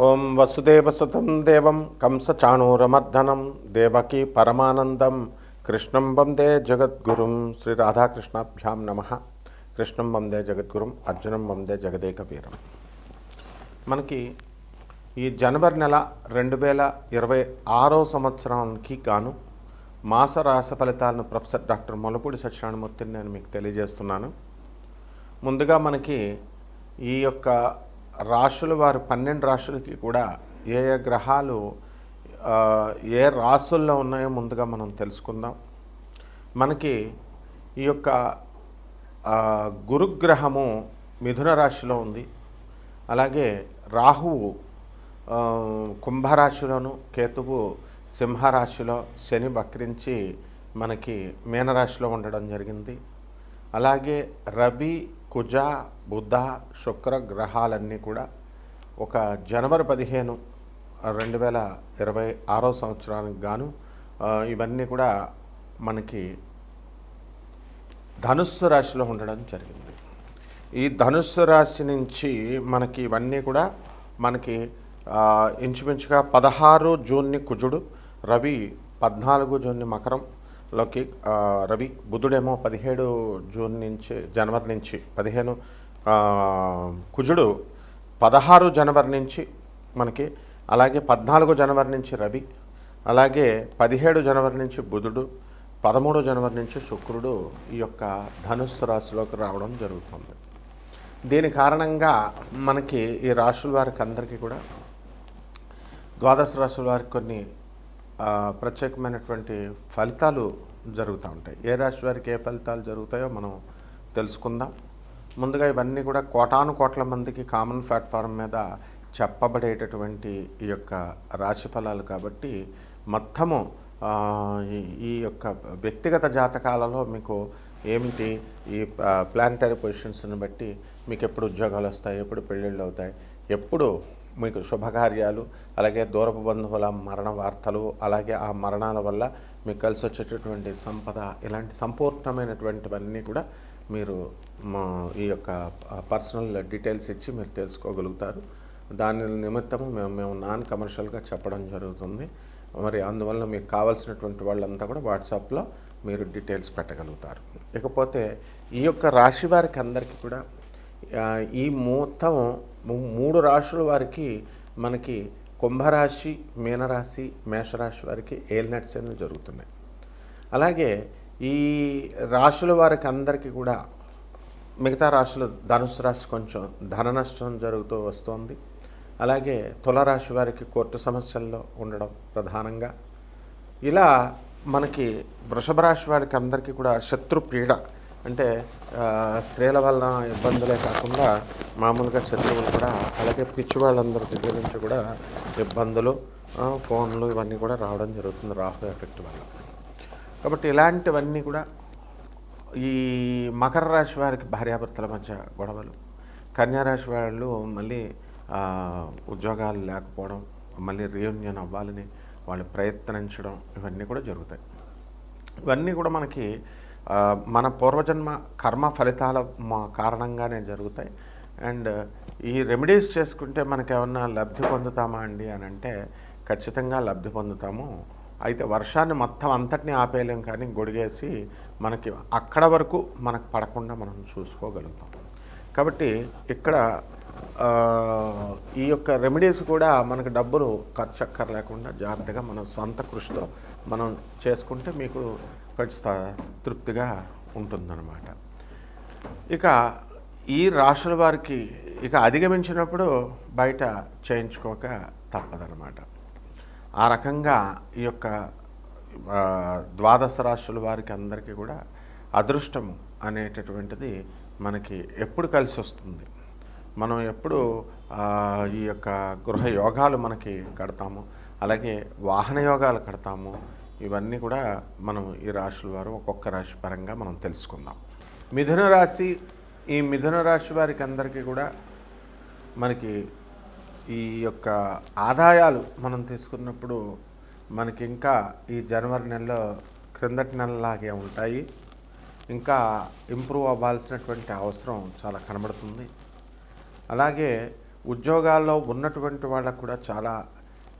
ఓం వసుదేవసుతం దేవం కంసచాణూరమర్దనం దేవకీ పరమానందం కృష్ణం వందే జగద్గురుం. శ్రీ రాధాకృష్ణాభ్యాం నమ. కృష్ణం వందే జగద్గురుం, అర్జునం వందే జగదేక వీరం. మనకి ఈ జనవరి నెల 2026 సంవత్సరానికి గాను మాస రాశి ఫలితాలను ప్రొఫెసర్ డాక్టర్ మొలపూడి సత్యనారాయణమూర్తిని నేను మీకు తెలియజేస్తున్నాను. ముందుగా మనకి ఈ యొక్క రాశుల వారు 12 రాశులకి కూడా ఏ ఏ గ్రహాలు ఏ రాశుల్లో ఉన్నాయో ముందుగా మనం తెలుసుకుందాం. మనకి ఈ యొక్క గురుగ్రహము మిథున రాశిలో ఉంది. అలాగే రాహువు కుంభరాశిలోను, కేతువు సింహరాశిలో, శని వక్రించి మనకి మీనరాశిలో ఉండడం జరిగింది. అలాగే రవి, కుజ, బుధ, శుక్ర గ్రహాలన్నీ కూడా ఒక జనవరి 15, 2026 సంవత్సరానికి గాను ఇవన్నీ కూడా మనకి ధనుస్సు రాశిలో ఉండడం జరిగింది. ఈ ధనుస్సు రాశి నుంచి మనకి ఇవన్నీ కూడా మనకి ఇంచుమించుగా 16 జూన్ని కుజుడు, రవి 14 జూన్ని మకరంలోకి రవి, బుధుడేమో 17 జూన్ నుంచి జనవరి నుంచి 15, కుజుడు 16 జనవరి నుంచి మనకి, అలాగే 14 జనవరి నుంచి రవి, అలాగే 17 జనవరి నుంచి బుధుడు, 13 జనవరి నుంచి శుక్రుడు ఈ యొక్క ధనుస్సు రాశిలోకి రావడం జరుగుతుంది. దీని కారణంగా మనకి ఈ రాశుల వారికి అందరికీ కూడా ద్వాదశ రాశుల వారికి కొన్ని ప్రత్యేకమైనటువంటి ఫలితాలు జరుగుతూ ఉంటాయి. ఏ రాశి వారికి ఏ ఫలితాలు జరుగుతాయో మనం తెలుసుకుందాం. ముందుగా ఇవన్నీ కూడా కోటాను కోట్ల మందికి కామన్ ప్లాట్ఫామ్ మీద చెప్పబడేటటువంటి ఈ యొక్క రాశి ఫలాలు కాబట్టి మొత్తము ఈ యొక్క వ్యక్తిగత జాతకాలలో మీకు ఏమిటి ఈ ప్లానటరీ పొజిషన్స్ని బట్టి మీకు ఎప్పుడు ఉద్యోగాలు వస్తాయి, ఎప్పుడు పెళ్ళిళ్ళు అవుతాయి, ఎప్పుడు మీకు శుభకార్యాలు, అలాగే దూరపు బంధువుల మరణ వార్తలు, అలాగే ఆ మరణాల వల్ల మీకు కలిసి వచ్చేటటువంటి సంపద, ఇలాంటి సంపూర్ణమైనటువంటివన్నీ కూడా మీరు ఈ యొక్క పర్సనల్ డీటెయిల్స్ ఇచ్చి మీరు తెలుసుకోగలుగుతారు. దాని నిమిత్తము మేము నాన్ కమర్షియల్గా చెప్పడం జరుగుతుంది. మరి అందువల్ల మీకు కావాల్సినటువంటి వాళ్ళంతా కూడా వాట్సాప్లో మీరు డీటెయిల్స్ పెట్టగలుగుతారు. ఇకపోతే ఈ యొక్క రాశి వారికి అందరికీ కూడా ఈ మొత్తం 3 రాశుల వారికి మనకి కుంభరాశి, మీనరాశి, మేషరాశి వారికి ఏలినట్స్ అనేవి జరుగుతున్నాయి. అలాగే ఈ రాశుల వారికి అందరికీ కూడా మిగతా రాశులు ధనుసు రాశి కొంచెం ధన నష్టం జరుగుతూ వస్తుంది. అలాగే తులారాశి వారికి కోర్టు సమస్యల్లో ఉండడం ప్రధానంగా. ఇలా మనకి వృషభ రాశి వారికి అందరికీ కూడా శత్రుపీడ, అంటే స్త్రీల వలన ఇబ్బందులే కాకుండా మామూలుగా శత్రువులు కూడా, అలాగే పిచ్చి వాళ్ళందరి దగ్గర నుంచి కూడా ఇబ్బందులు, ఫోన్లు ఇవన్నీ కూడా రావడం జరుగుతుంది రాహు ఎఫెక్ట్ వల్ల. కాబట్టి ఇలాంటివన్నీ కూడా ఈ మకర రాశి వారికి భార్యాభర్తల మధ్య గొడవలు, కన్యారాశి వాళ్ళు మళ్ళీ ఉద్యోగాలు లేకపోవడం, మళ్ళీ రీయూనియన్ అవ్వాలని వాళ్ళు ప్రయత్నించడం, ఇవన్నీ కూడా జరుగుతాయి. ఇవన్నీ కూడా మనకి మన పూర్వజన్మ కర్మ ఫలితాల కారణంగానే జరుగుతాయి. అండ్ ఈ రెమెడీస్ చేసుకుంటే మనకి ఏమన్నా లబ్ధి పొందుతామా అండి అని అంటే ఖచ్చితంగా లబ్ధి పొందుతాము. అయితే వర్షాన్ని మొత్తం అంతటినీ ఆపేయలేం, కానీ గొడిగేసి మనకి అక్కడ వరకు మనకు పడకుండా మనం చూసుకోగలుగుతాం. కాబట్టి ఇక్కడ ఈ యొక్క రెమెడీస్ కూడా మనకు డబ్బులు ఖర్చు అక్కర్లేకుండా జాగ్రత్తగా మన సొంత కృషితో మనం చేసుకుంటే మీకు కొంచెం తృప్తిగా ఉంటుందన్నమాట. ఇక ఈ రాశుల వారికి ఇక అధిగమించినప్పుడు బయట చేయించుకోక తప్పదన్నమాట. ఆ రకంగా ఈ యొక్క ద్వాదశ రాశుల వారికి అందరికీ కూడా అదృష్టము అనేటటువంటిది మనకి ఎప్పుడు కలిసి వస్తుంది, మనం ఎప్పుడు ఈ యొక్క గృహ యోగాలు మనకి కడతాము, అలాగే వాహన యోగాలు కడతాము, ఇవన్నీ కూడా మనం ఈ రాశుల వారు ఒక్కొక్క రాశి పరంగా మనం తెలుసుకుందాం. మిథున రాశి, ఈ మిథున రాశి వారికి అందరికీ కూడా మనకి ఈ యొక్క ఆదాయాలు మనం తీసుకున్నప్పుడు మనకి ఇంకా ఈ జనవరి నెలలో క్రిందటి నెలలాగే ఉంటాయి. ఇంకా ఇంప్రూవ్ అవ్వాల్సినటువంటి అవసరం చాలా కనబడుతుంది. అలాగే ఉద్యోగాల్లో ఉన్నటువంటి వాళ్ళకు కూడా చాలా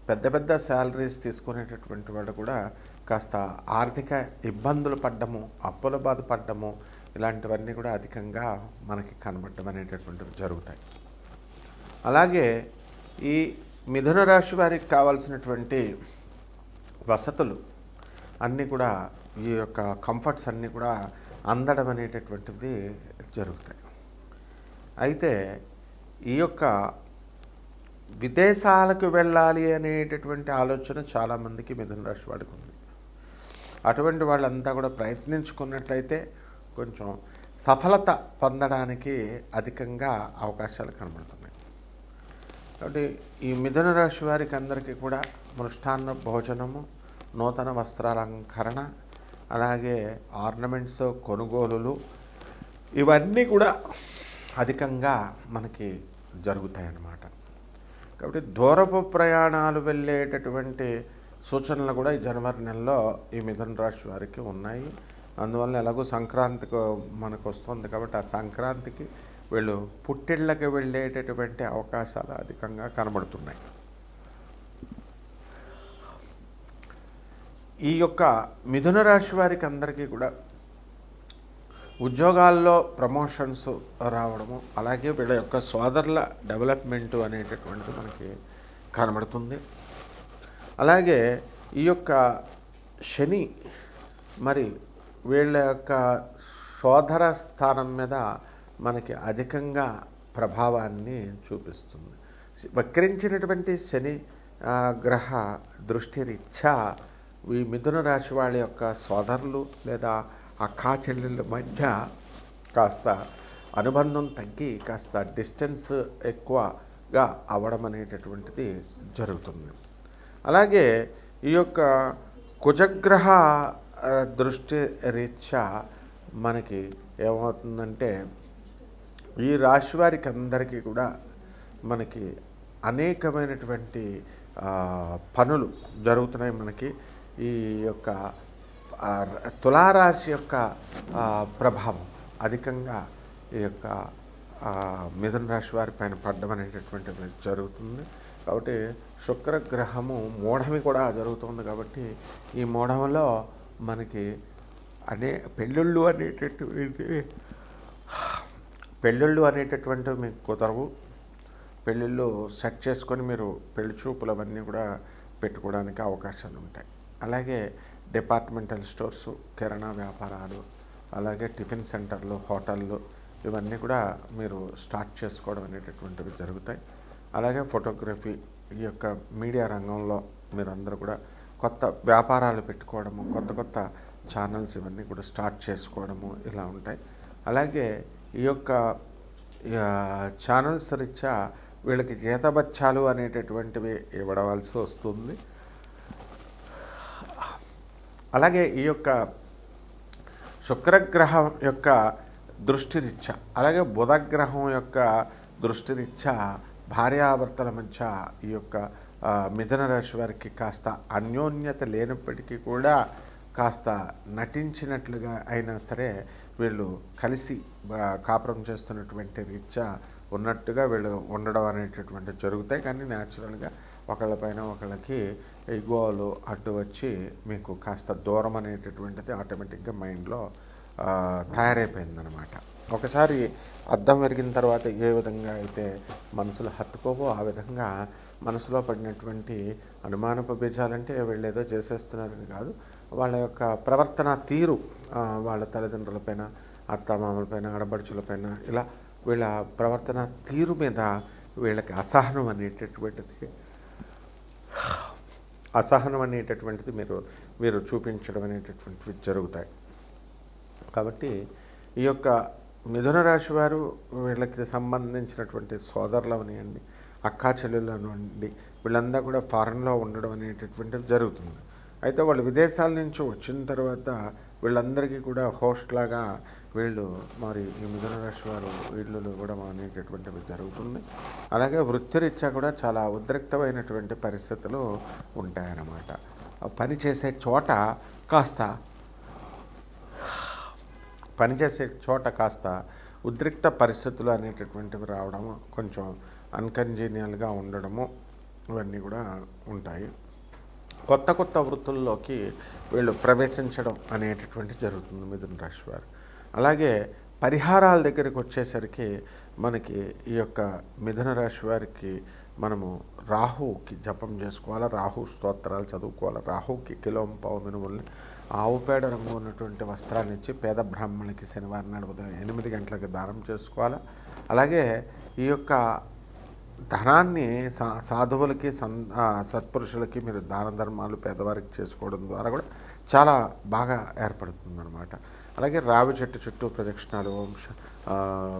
పెద్ద పెద్ద శాలరీస్ తీసుకునేటటువంటి వాళ్ళు కూడా కాస్త ఆర్థిక ఇబ్బందులు పడ్డము, అప్పుల బాధ పడ్డము, ఇలాంటివన్నీ కూడా అధికంగా మనకి కనబడడం అనేటటువంటివి జరుగుతాయి. అలాగే ఈ మిథున రాశి వారికి కావాల్సినటువంటి వసతులు అన్నీ కూడా, ఈ యొక్క కంఫర్ట్స్ అన్నీ కూడా అందడం అనేటటువంటిది జరుగుతాయి. అయితే ఈ యొక్క విదేశాలకు వెళ్ళాలి అనేటటువంటి ఆలోచన చాలామందికి మిథున రాశి వాడికి ఉంది. అటువంటి వాళ్ళంతా కూడా ప్రయత్నించుకున్నట్లయితే కొంచెం సఫలత పొందడానికి అధికంగా అవకాశాలు కనబడుతున్నాయి. కాబట్టి ఈ మిథున రాశి వారికి అందరికీ కూడా మృష్టాన్న భోజనము, నూతన వస్త్రాలంకరణ, అలాగే ఆర్నమెంట్స్ కొనుగోలులు, ఇవన్నీ కూడా అధికంగా మనకి జరుగుతాయన్నమాట. కాబట్టి దూరపు ప్రయాణాలు వెళ్ళేటటువంటి సూచనలు కూడా ఈ జనవరి నెలలో ఈ మిథున రాశి వారికి ఉన్నాయి. అందువల్ల ఎలాగో సంక్రాంతికి మనకు వస్తుంది కాబట్టి ఆ సంక్రాంతికి వీళ్ళు పుట్టిళ్ళకి వెళ్ళేటటువంటి అవకాశాలు అధికంగా కనబడుతున్నాయి. ఈ యొక్క మిథున రాశి వారికి అందరికీ కూడా ఉద్యోగాల్లో ప్రమోషన్స్ రావడము, అలాగే వీళ్ళ యొక్క సోదరుల డెవలప్మెంట్ అనేటటువంటిది మనకి కనబడుతుంది. అలాగే ఈ యొక్క శని మరి వీళ్ళ యొక్క సోదర స్థానం మీద మనకి అధికంగా ప్రభావాన్ని చూపిస్తుంది. వక్రించినటువంటి శని గ్రహ దృష్టి రీత్యా ఈ మిథున రాశి వాళ్ళ యొక్క సోదరులు లేదా అక్కా చెల్లెళ్ళ మధ్య కాస్త అనుబంధం తగ్గి కాస్త డిస్టెన్స్ ఎక్కువగా అవ్వడం అనేటటువంటిది జరుగుతుంది. అలాగే ఈ యొక్క కుజగ్రహ దృష్టి రీత్యా మనకి ఏమవుతుందంటే ఈ రాశి వారికి అందరికీ కూడా మనకి అనేకమైనటువంటి పనులు జరుగుతున్నాయి. మనకి ఈ యొక్క తులారాశి యొక్క ప్రభావం అధికంగా ఈ యొక్క మిథున రాశి వారి పైన పడ్డం అనేటటువంటిది జరుగుతుంది. కాబట్టి శుక్రగ్రహము మూఢమి కూడా జరుగుతుంది. కాబట్టి ఈ మూఢంలో మనకి పెళ్ళిళ్ళు అనేటటువంటివి మీకు కుదరవు. పెళ్ళిళ్ళు సెట్ చేసుకొని మీరు పెళ్లి చూపులు అవన్నీ కూడా పెట్టుకోవడానికి అవకాశాలు ఉంటాయి. అలాగే డిపార్ట్మెంటల్ స్టోర్సు, కిరాణా వ్యాపారాలు, అలాగే టిఫిన్ సెంటర్లు, హోటళ్ళు, ఇవన్నీ కూడా మీరు స్టార్ట్ చేసుకోవడం అనేటటువంటివి జరుగుతాయి. అలాగే ఫోటోగ్రఫీ, ఈ యొక్క మీడియా రంగంలో మీరందరూ కూడా కొత్త వ్యాపారాలు పెట్టుకోవడము, కొత్త కొత్త ఛానల్స్ ఇవన్నీ కూడా స్టార్ట్ చేసుకోవడము ఇలా ఉంటాయి. అలాగే ఈ యొక్క ఛానల్స్ రీత్యా వీళ్ళకి జీతబత్యాలు అనేటటువంటివి ఇవ్వవలసి వస్తుంది. అలాగే ఈ యొక్క శుక్రగ్రహం యొక్క దృష్టిరీత్యా, అలాగే బుధగ్రహం యొక్క దృష్టిరీత్యా భార్యాభర్తల మధ్య ఈ యొక్క మిథున రాశి వారికి కాస్త అన్యోన్యత లేనప్పటికీ కూడా కాస్త నటించినట్లుగా అయినా సరే వీళ్ళు కలిసి కాపురం చేస్తున్నటువంటి రీత్యా ఉన్నట్టుగా వీళ్ళు ఉండడం అనేటటువంటి జరుగుతాయి. కానీ న్యాచురల్గా ఒకళ్ళపైన ఒకళ్ళకి ఈగోలు అడ్డు వచ్చి మీకు కాస్త దూరం అనేటటువంటిది ఆటోమేటిక్గా మైండ్లో తయారైపోయిందనమాట. ఒకసారి అర్థం పెరిగిన తర్వాత ఏ విధంగా అయితే మనసులు హత్తుకోవో ఆ విధంగా మనసులో పడినటువంటి అనుమానపు బీజాలంటే వీళ్ళు ఏదో చేసేస్తున్నారని కాదు, వాళ్ళ యొక్క ప్రవర్తన తీరు వాళ్ళ తల్లిదండ్రులపైన, అత్తమామలపైన, ఆడబడుచులపైన ఇలా వీళ్ళ ప్రవర్తన తీరు మీద వీళ్ళకి అసహనం అనేటటువంటిది మీరు చూపించడం అనేటటువంటివి జరుగుతాయి. కాబట్టి ఈ యొక్క మిథున రాశి వారు వీళ్ళకి సంబంధించినటువంటి సోదరులు అవనివ్వండి, అక్కా చెల్లెళ్ళు అనివ్వండి, వీళ్ళంతా కూడా ఫారెన్లో ఉండడం అనేటటువంటిది జరుగుతుంది. అయితే వాళ్ళు విదేశాల నుంచి వచ్చిన తర్వాత వీళ్ళందరికీ కూడా హోస్ట్ లాగా వీళ్ళు మరి ఈ మిథున రాశి వారు వీళ్ళు కూడా అనేటటువంటివి జరుగుతుంది. అలాగే వృత్తిరీత్యా కూడా చాలా ఉద్రిక్తమైనటువంటి పరిస్థితులు ఉంటాయన్నమాట. పనిచేసే చోట కాస్త ఉద్రిక్త పరిస్థితులు అనేటటువంటివి రావడం, కొంచెం అన్కంజీనియల్గా ఉండడము ఇవన్నీ కూడా ఉంటాయి. కొత్త కొత్త వృత్తుల్లోకి వీళ్ళు ప్రవేశించడం అనేటటువంటి జరుగుతుంది మిథున రాశి వారు. అలాగే పరిహారాల దగ్గరికి వచ్చేసరికి మనకి ఈ యొక్క మిథున రాశి వారికి మనము రాహుకి జపం చేసుకోవాలి, రాహు స్తోత్రాలు చదువుకోవాలి. రాహుకి కిలోంపావు మినుముల్ని ఆవు పేడ రంగు ఉన్నటువంటి వస్త్రాన్ని ఇచ్చి పేద బ్రాహ్మణులకి శనివారం నాడు ఉదయం 8 గంటలకి దానం చేసుకోవాలి. అలాగే ఈ యొక్క ధనాన్ని సాధువులకి సత్పురుషులకి మీరు దాన ధర్మాలు పేదవారికి చేసుకోవడం ద్వారా కూడా చాలా బాగా ఏర్పడుతుందన్నమాట. అలాగే రావి చెట్టు చుట్టూ ప్రదక్షిణాలు, ఓం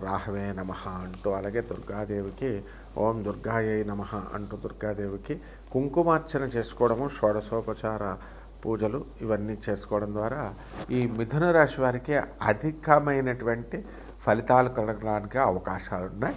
రాహవే నమః అంటూ, అలాగే దుర్గాదేవికి ఓం దుర్గాయై నమః అంటూ దుర్గాదేవికి కుంకుమార్చన చేసుకోవడము, షోడశోపచార పూజలు ఇవన్నీ చేసుకోవడం ద్వారా ఈ మిథున రాశి వారికి అధికమైనటువంటి ఫలితాలు కలగడానికి అవకాశాలు ఉన్నాయి.